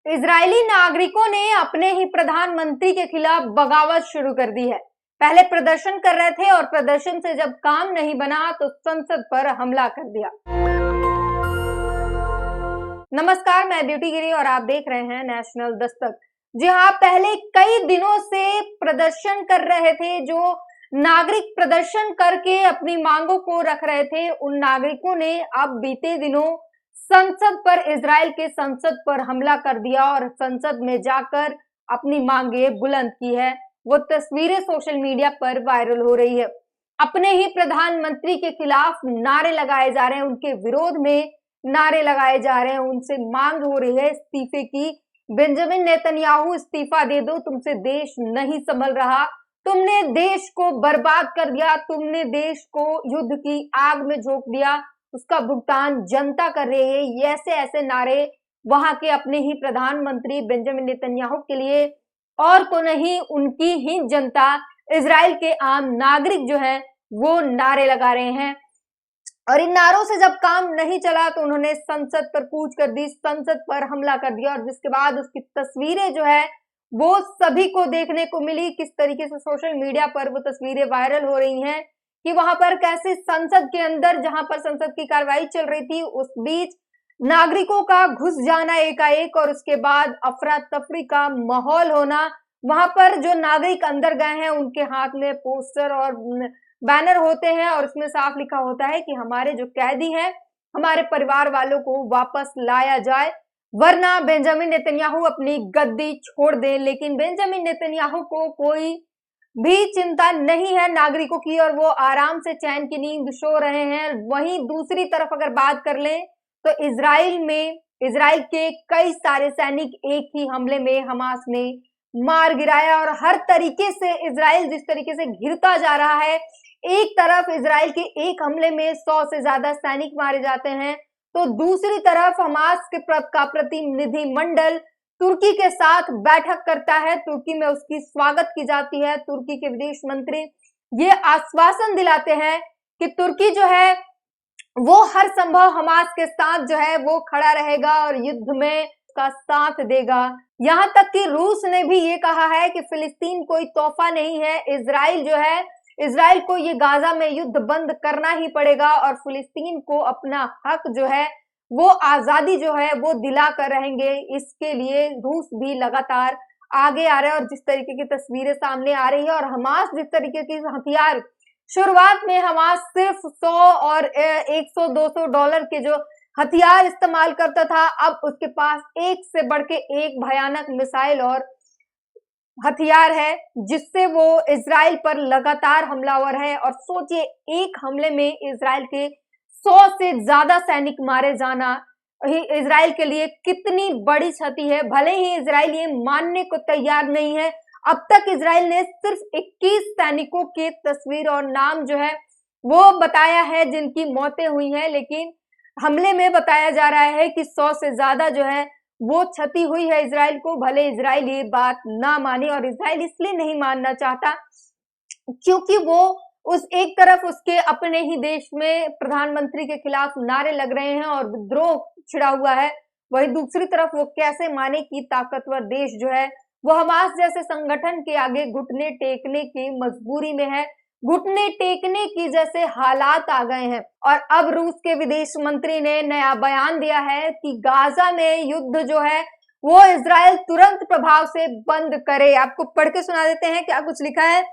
Israeli नागरिकों ने अपने ही प्रधानमंत्री के खिलाफ बगावत शुरू कर दी है। पहले प्रदर्शन कर रहे थे और प्रदर्शन से जब काम नहीं बना तो संसद पर हमला कर दिया। नमस्कार, मैं ब्यूटी गिरी और आप देख रहे हैं नेशनल दस्तक। जी हाँ, पहले कई दिनों से प्रदर्शन कर रहे थे, जो नागरिक प्रदर्शन करके अपनी मांगों को रख रहे थे, उन नागरिकों ने अब बीते दिनों संसद पर, इजराइल के संसद पर हमला कर दिया और संसद में जाकर अपनी मांगे बुलंद की है। वो तस्वीरें सोशल मीडिया पर वायरल हो रही है। अपने ही प्रधानमंत्री के खिलाफ नारे लगाए जा रहे हैं, उनके विरोध में नारे लगाए जा रहे हैं, उनसे मांग हो रही है इस्तीफे की। बेंजामिन नेतन्याहू, इस्तीफा दे दो, तुमसे देश नहीं संभल रहा, तुमने देश को बर्बाद कर दिया, तुमने देश को युद्ध की आग में झोंक दिया, उसका भुगतान जनता कर रही है। ये ऐसे ऐसे नारे वहां के अपने ही प्रधानमंत्री बेंजामिन नेतन्याहू के लिए, और तो नहीं, उनकी ही जनता, इजराइल के आम नागरिक जो है वो नारे लगा रहे हैं। और इन नारों से जब काम नहीं चला तो उन्होंने संसद पर कूच कर दी, संसद पर हमला कर दिया, और जिसके बाद उसकी तस्वीरें जो है वो सभी को देखने को मिली। किस तरीके से सोशल मीडिया पर वो तस्वीरें वायरल हो रही हैं कि वहां पर कैसे संसद के अंदर, जहां पर संसद की कार्रवाई चल रही थी, उस बीच नागरिकों का घुस जाना एकाएक, और उसके बाद अफरा तफरी का माहौल होना। वहां पर जो नागरिक अंदर गए हैं उनके हाथ में पोस्टर और बैनर होते हैं, और उसमें साफ लिखा होता है कि हमारे जो कैदी हैं, हमारे परिवार वालों को वापस लाया जाए, वरना बेंजामिन नेतन्याहू अपनी गद्दी छोड़ दें। लेकिन बेंजामिन नेतन्याहू को कोई भी चिंता नहीं है नागरिकों की, और वो आराम से चैन की नींद सो रहे हैं। वहीं दूसरी तरफ अगर बात कर लें तो इजराइल के कई सारे सैनिक एक ही हमले में हमास ने मार गिराया, और हर तरीके से इजराइल जिस तरीके से घिरता जा रहा है, एक तरफ इजराइल के एक हमले में 100 से ज्यादा सैनिक मारे जाते हैं, तो दूसरी तरफ हमास का प्रतिनिधि मंडल तुर्की के साथ बैठक करता है। तुर्की में उसकी स्वागत की जाती है। तुर्की के विदेश मंत्री ये आश्वासन दिलाते हैं कि तुर्की जो है वो हर संभव हमास के साथ जो है वो खड़ा रहेगा और युद्ध में का साथ देगा। यहाँ तक कि रूस ने भी ये कहा है कि फिलिस्तीन कोई तोहफा नहीं है। इजराइल को ये गाजा में युद्ध बंद करना ही पड़ेगा, और फिलिस्तीन को अपना हक जो है वो आजादी जो है वो दिला कर रहेंगे। इसके लिए रूस भी लगातार आगे आ रहा है, और जिस तरीके की तस्वीरें सामने आ रही है, और हमास जिस तरीके की हथियार, शुरुआत में हमास सिर्फ 100 और 100-200 डॉलर के जो हथियार इस्तेमाल करता था, अब उसके पास एक से बढ़ के एक भयानक मिसाइल और हथियार है, जिससे वो इजराइल पर लगातार हमलावर है। और सोचिए, एक हमले में इजराइल के 100 से ज्यादा सैनिक मारे जाना ही इजराइल के लिए कितनी बड़ी क्षति है। भले ही इजराइल ये मानने को तैयार नहीं है, अब तक इजराइल ने सिर्फ 21 सैनिकों के तस्वीर और नाम जो है वो बताया है जिनकी मौतें हुई हैं, लेकिन हमले में बताया जा रहा है कि 100 से ज्यादा जो है वो क्षति हुई है इजराइल को। भले इजराइल ये बात ना माने, और इजराइल इसलिए नहीं मानना चाहता क्योंकि वो उस एक तरफ उसके अपने ही देश में प्रधानमंत्री के खिलाफ नारे लग रहे हैं और विद्रोह छिड़ा हुआ है, वही दूसरी तरफ वो कैसे माने कि ताकतवर देश जो है वो हमास जैसे संगठन के आगे घुटने टेकने की मजबूरी में है, घुटने टेकने की जैसे हालात आ गए हैं। और अब रूस के विदेश मंत्री ने नया बयान दिया है कि गाजा में युद्ध जो है वो इजराइल तुरंत प्रभाव से बंद करे। आपको पढ़ के सुना देते हैं क्या कुछ लिखा है।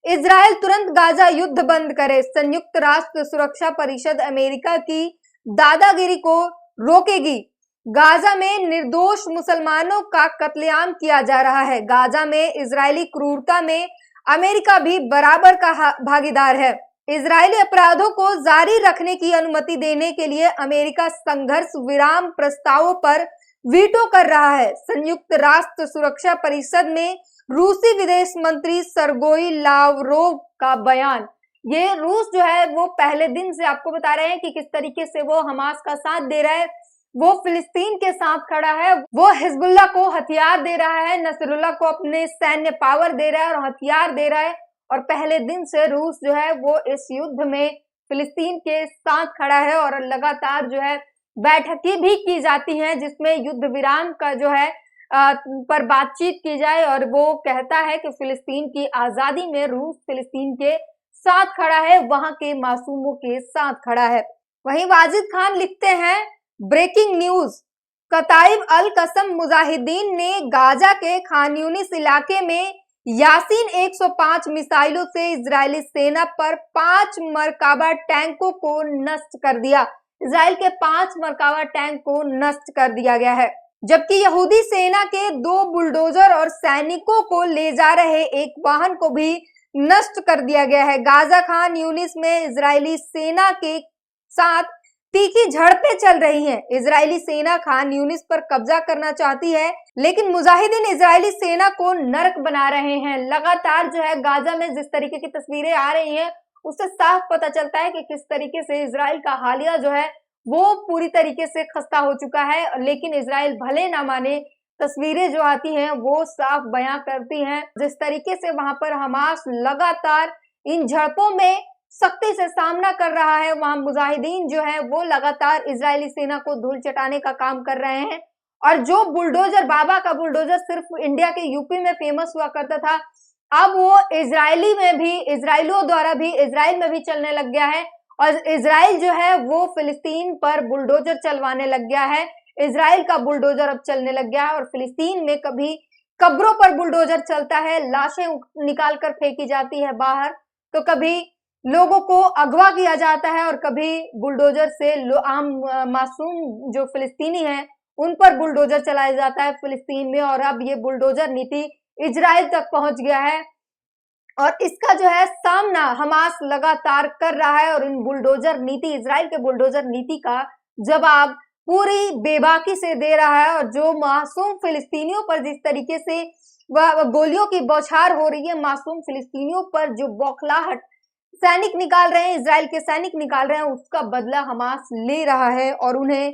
इजराइल तुरंत गाजा युद्ध बंद करे, संयुक्त राष्ट्र सुरक्षा परिषद अमेरिका की दादागिरी को रोकेगी, गाजा में निर्दोष मुसलमानों का कत्लेआम किया जा रहा है, गाजा में इजरायली क्रूरता में अमेरिका भी बराबर का भागीदार है, इजरायली अपराधों को जारी रखने की अनुमति देने के लिए अमेरिका संघर्ष विराम प्रस्तावों पर वीटो कर रहा है। संयुक्त राष्ट्र सुरक्षा परिषद में रूसी विदेश मंत्री सरगोई लावरोव का बयान। ये रूस जो है वो पहले दिन से आपको बता रहे हैं कि किस तरीके से वो हमास का साथ दे रहा है, वो फिलिस्तीन के साथ खड़ा है, वो हिजबुल्लाह को हथियार दे रहा है, नसरुल्लाह को अपने सैन्य पावर दे रहा है और हथियार दे रहा है। और पहले दिन से रूस जो है वो इस युद्ध में फिलिस्तीन के साथ खड़ा है, और लगातार जो है बैठकें भी की जाती हैं जिसमें युद्ध विराम का जो है पर बातचीत की जाए और वो कहता है कि फिलिस्तीन की आजादी में रूस फिलिस्तीन के साथ खड़ा है, वहां के मासूमों के साथ खड़ा है। वहीं वाजिद खान लिखते हैं, ब्रेकिंग न्यूज, कताइब अल कसम मुजाहिदीन ने गाजा के खान यूनिस इलाके में यासीन 105 मिसाइलों से इजरायली सेना पर 5 मरकाबा टैंकों को नष्ट कर दिया। इजराइल के 5 मरकाबा टैंक को नष्ट कर दिया गया है, जबकि यहूदी सेना के 2 बुलडोजर और सैनिकों को ले जा रहे एक वाहन को भी नष्ट कर दिया गया है। गाजा खान यूनिस में इजरायली सेना के साथ तीखी झड़पें चल रही हैं। इजरायली सेना खान यूनिस पर कब्जा करना चाहती है, लेकिन मुजाहिदीन इजरायली सेना को नरक बना रहे हैं। लगातार जो है गाजा में जिस तरीके की तस्वीरें आ रही हैं, उससे साफ पता चलता है कि किस तरीके से इजराइल का हालिया जो है वो पूरी तरीके से खस्ता हो चुका है। लेकिन इजराइल भले ना माने, तस्वीरें जो आती हैं वो साफ बयां करती हैं जिस तरीके से वहां पर हमास लगातार इन झड़पों में सख्ती से सामना कर रहा है। वहां मुजाहिदीन जो है वो लगातार इजरायली सेना को धूल चटाने का काम कर रहे हैं। और जो बुलडोजर, बाबा का बुलडोजर सिर्फ इंडिया के यूपी में फेमस हुआ करता था, अब वो इजरायलियों द्वारा भी इजराइल में भी चलने लग गया है। और इजराइल जो है वो फिलिस्तीन पर बुलडोजर चलवाने लग गया है। इजराइल का बुलडोजर अब चलने लग गया है और फिलिस्तीन में कभी कब्रों पर बुलडोजर चलता है, लाशें निकाल कर फेंकी जाती है बाहर, तो कभी लोगों को अगवा किया जाता है और कभी बुलडोजर से आम मासूम जो फिलिस्तीनी हैं उन पर बुलडोजर चलाया जाता है फिलिस्तीन में। और अब ये बुलडोजर नीति इजराइल तक पहुंच गया है और इसका जो है सामना हमास लगातार कर रहा है। और इन बुलडोजर नीति, इजराइल के बुलडोजर नीति का जवाब पूरी बेबाकी से दे रहा है। और जो मासूम फिलिस्तीनियों पर जिस तरीके से गोलियों की बौछार हो रही है, मासूम फिलिस्तीनियों पर जो बौखलाहट सैनिक निकाल रहे हैं, इजराइल के सैनिक निकाल रहे हैं, उसका बदला हमास ले रहा है और उन्हें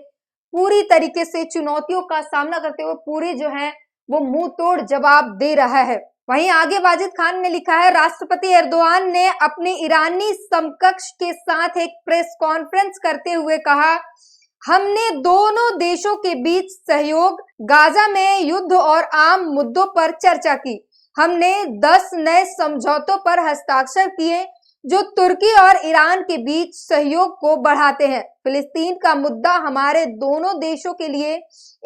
पूरी तरीके से चुनौतियों का सामना करते हुए पूरी जो है वो मुंह तोड़ जवाब दे रहा है। वहीं आगे वाजिद खान ने लिखा है, राष्ट्रपति एर्दोआन ने अपने ईरानी समकक्ष के साथ एक प्रेस कॉन्फ्रेंस करते हुए कहा, हमने दोनों देशों के बीच सहयोग, गाजा में युद्ध और आम मुद्दों पर चर्चा की। हमने 10 नए समझौतों पर हस्ताक्षर किए जो तुर्की और ईरान के बीच सहयोग को बढ़ाते हैं। फिलिस्तीन का मुद्दा हमारे दोनों देशों के लिए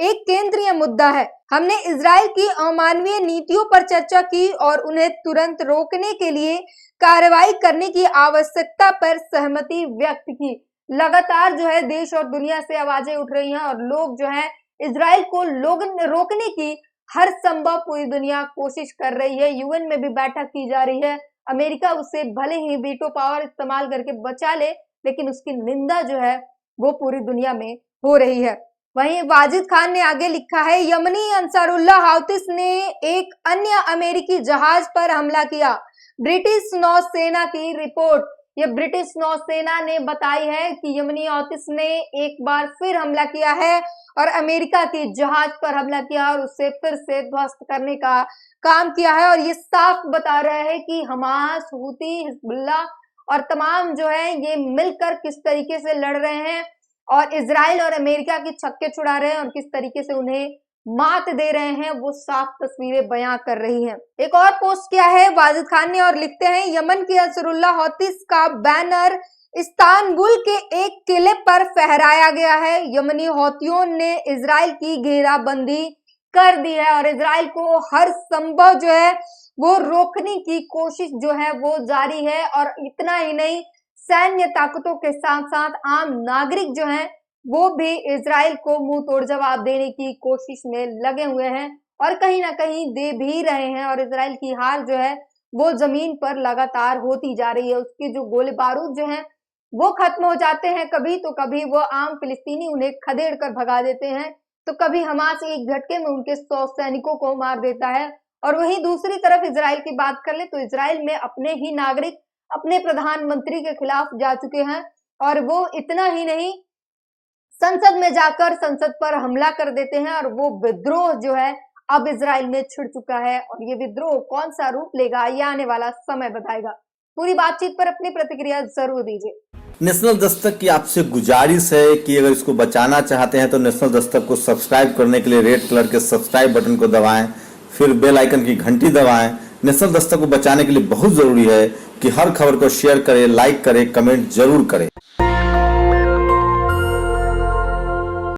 एक केंद्रीय मुद्दा है। हमने इजराइल की अमानवीय नीतियों पर चर्चा की और उन्हें तुरंत रोकने के लिए कार्रवाई करने की आवश्यकता पर सहमति व्यक्त की। लगातार जो है देश और दुनिया से आवाजें उठ रही हैं और लोग जो है इजराइल को रोकने की हर संभव पूरी दुनिया कोशिश कर रही है। यूएन में भी बैठक की जा रही है। अमेरिका उसे भले ही वीटो पावर इस्तेमाल करके बचा ले, लेकिन उसकी निंदा जो है वो पूरी दुनिया में हो रही है। वहीं वाजिद खान ने आगे लिखा है, यमनी अंसारुल्लाह हौतिस ने एक अन्य अमेरिकी जहाज पर हमला किया। ब्रिटिश नौसेना की रिपोर्ट, ये ब्रिटिश नौसेना ने बताई है कि यमनी हौतिस ने एक बार फिर हमला किया है और अमेरिका के जहाज पर हमला किया और उसे फिर से ध्वस्त करने का काम किया है। और ये साफ बता रहा है कि हमास, हूती, हिजबुल्लाह और तमाम जो है ये मिलकर किस तरीके से लड़ रहे हैं और इजराइल और अमेरिका की छक्के छुड़ा रहे हैं और किस तरीके से उन्हें मात दे रहे हैं, वो साफ तस्वीरें बयां कर रही हैं। एक और पोस्ट किया है वाजिद खान ने और लिखते हैं, यमन की अंसरुल्लाह हौतिस का बैनर इस्तांबुल के एक किले पर फहराया गया है। यमनी हौतियों ने इजराइल की घेराबंदी कर दी है और इजराइल को हर संभव जो है वो रोकने की कोशिश जो है वो जारी है। और इतना ही नहीं, सैन्य ताकतों के साथ साथ आम नागरिक जो हैं वो भी इजराइल को मुंह तोड़ जवाब देने की कोशिश में लगे हुए हैं और कहीं ना कहीं दे भी रहे हैं। और इजराइल की हार जो है वो जमीन पर लगातार होती जा रही है। उसके जो गोले बारूद जो हैं वो खत्म हो जाते हैं कभी, तो कभी वो आम फिलिस्तीनी उन्हें खदेड़ कर भगा देते हैं, तो कभी हमास एक झटके में उनके 100 सैनिकों को मार देता है। और वहीं दूसरी तरफ इजराइल की बात कर ले तो इजराइल में अपने ही नागरिक अपने प्रधानमंत्री के खिलाफ जा चुके हैं और वो इतना ही नहीं, संसद में जाकर संसद पर हमला कर देते हैं। और वो विद्रोह जो है अब इजराइल में छिड़ चुका है और ये विद्रोह कौन सा रूप लेगा ये आने वाला समय बताएगा। पूरी बातचीत पर अपनी प्रतिक्रिया जरूर दीजिए। नेशनल दस्तक की आपसे गुजारिश है कि अगर इसको बचाना चाहते हैं तो नेशनल दस्तक को सब्सक्राइब करने के लिए रेड कलर के सब्सक्राइब बटन को दबाएं, फिर बेल आइकन की घंटी दबाएं। नेशनल दस्तक को बचाने के लिए बहुत जरूरी है कि हर खबर को शेयर करें, लाइक करें, कमेंट जरूर करें।